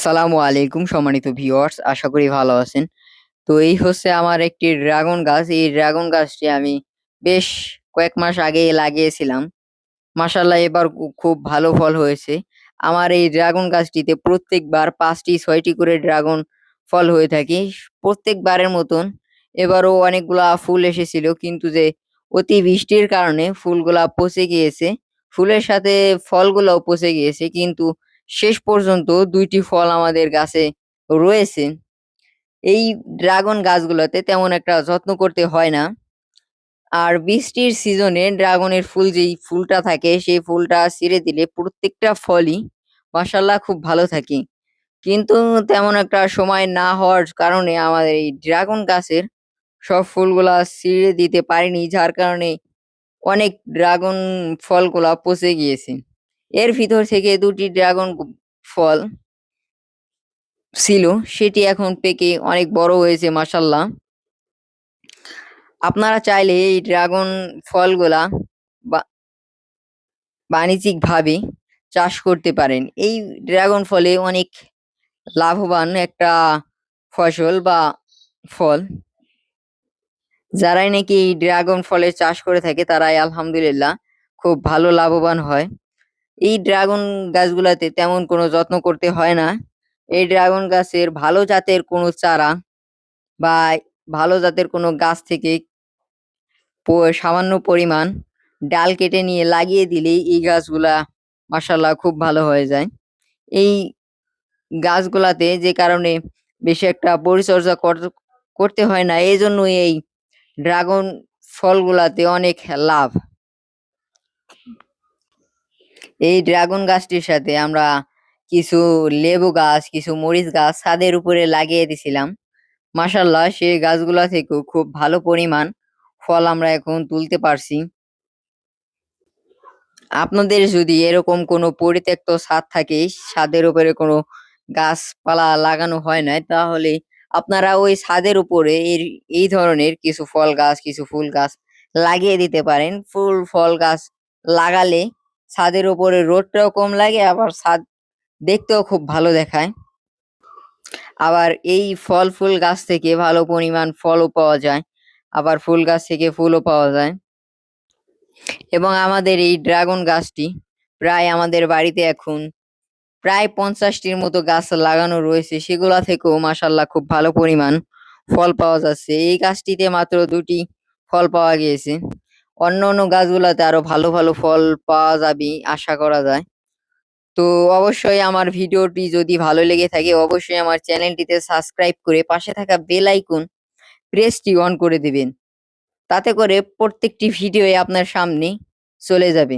আসসালামু আলাইকুম সম্মানিত ভিউয়ার্স, আশা করি ভালো আছেন। তো এই হচ্ছে আমার একটি ড্রাগন গাছ। এই ড্রাগন গাছটি আমি বেশ কয়েক মাস আগেই লাগিয়েছিলাম। মাশাআল্লাহ এবার খুব ভালো ফল হয়েছে। আমার এই ড্রাগন গাছটিতে প্রত্যেকবার ৫ টি ৬ টি করে ড্রাগন ফল হয়ে থাকে। প্রত্যেকবারের মতন এবারও অনেকগুলা ফুল এসেছিল, কিন্তু যে অতি বৃষ্টির কারণে ফুলগুলা পচে গিয়েছে। ফুলের সাথে ফলগুলাও পচে গিয়েছে, কিন্তু শেষ পর্যন্ত ২ টি ফল আমাদের গাছে রয়েছে। এই ড্রাগন গাছগুলোতে তেমন একটা যত্ন করতে হয় না। আর বৃষ্টির সিজনে ড্রাগনের ফুল যেই ফুলটা থাকে সেই ফুলটা ছিঁড়ে দিলে প্রত্যেকটা ফলই মাশাআল্লাহ খুব ভালো থাকে। কিন্তু তেমন একটা সময় না হওয়ার কারণে আমাদের এই ড্রাগন গাছের সব ফুলগুলা ছিঁড়ে দিতে পারিনি, যার কারণে অনেক ড্রাগন ফলগুলা পচে গিয়েছে। এর ভিতর থেকে ২ টি ড্রাগন ফল ছিল, সেটি এখন পেকে অনেক বড় হয়েছে মাশাআল্লাহ। আপনারা চাইলে এই ড্রাগন ফলগুলা বা বাণিজ্যিকভাবে চাষ করতে পারেন। এই ড্রাগন ফলে অনেক লাভবান একটা ফসল বা ফল। যারাই নাকি এই ড্রাগন ফলের চাষ করে থাকে তারাই আলহামদুলিল্লাহ খুব ভালো লাভবান হয়। এই ড্রাগন গাছগুলাতে তেমন কোনো যত্ন করতে হয় না। এই ড্রাগন গাছের ভালো জাতের কোনো চারা বা ভালো জাতের কোনো গাছ থেকে সামান্য পরিমাণ ডাল কেটে নিয়ে লাগিয়ে দিলেই এই গাছগুলা মাশাআল্লাহ খুব ভালো হয়ে যায়। এই গাছগুলাতে যে কারণে বেশি একটা পরিচর্যা করতে হয় না, এজন্যই এই ড্রাগন ফলগুলাতে অনেক লাভ। এই ড্রাগন গাছটির সাথে আমরা কিছু লেবু গাছ, কিছু মরিচ গাছ ছাদের উপরে লাগিয়ে দিছিলাম। মাশাআল্লাহ সেই গাছগুলা থেকেও খুব ভালো পরিমাণ ফল আমরা এখন তুলতে পারছি। আপনাদের যদি এরকম কোনো পরিত্যক্ত ছাদ থাকে, ছাদের উপরে কোনো গাছপালা লাগানো হয় নাই, তাহলে আপনারা ওই ছাদের উপরে এই ধরনের কিছু ফল গাছ, কিছু ফুল গাছ লাগিয়ে দিতে পারেন। ফুল ফল গাছ লাগালে ছাদের উপরে রোদটাও কম লাগে, আবার ছাদ দেখতেও খুব ভালো দেখায়। আবার এই ফল ফুল গাছ থেকে ভালো পরিমাণ ফলও পাওয়া যায়। আবার ফুল গাছ থেকে ফুলও পাওয়া যায়। এবং আমাদের এই ড্রাগন গাছটি প্রায় আমাদের বাড়িতে এখন প্রায় ৫০ টির মতো গাছ লাগানো রয়েছে। সেগুলা থেকেও মাশাআল্লাহ খুব ভালো পরিমাণ ফল পাওয়া যাচ্ছে। এই গাছটিতে মাত্র ২ টি ফল পাওয়া গিয়েছে। অন্যান্য গাছগুলাতে আরো ভালো, ভালো ফল পাওয়া যাবে আশা করা যায়। তো অবশ্যই আমার ভিডিওটি যদি ভালো লেগে থাকে, অবশ্যই আমার চ্যানেলটিতে সাবস্ক্রাইব করে পাশে থাকা বেল আইকন প্রেসটি অন করে দিবেন। তাতে করে প্রত্যেকটি ভিডিওই আপনার সামনে চলে যাবে।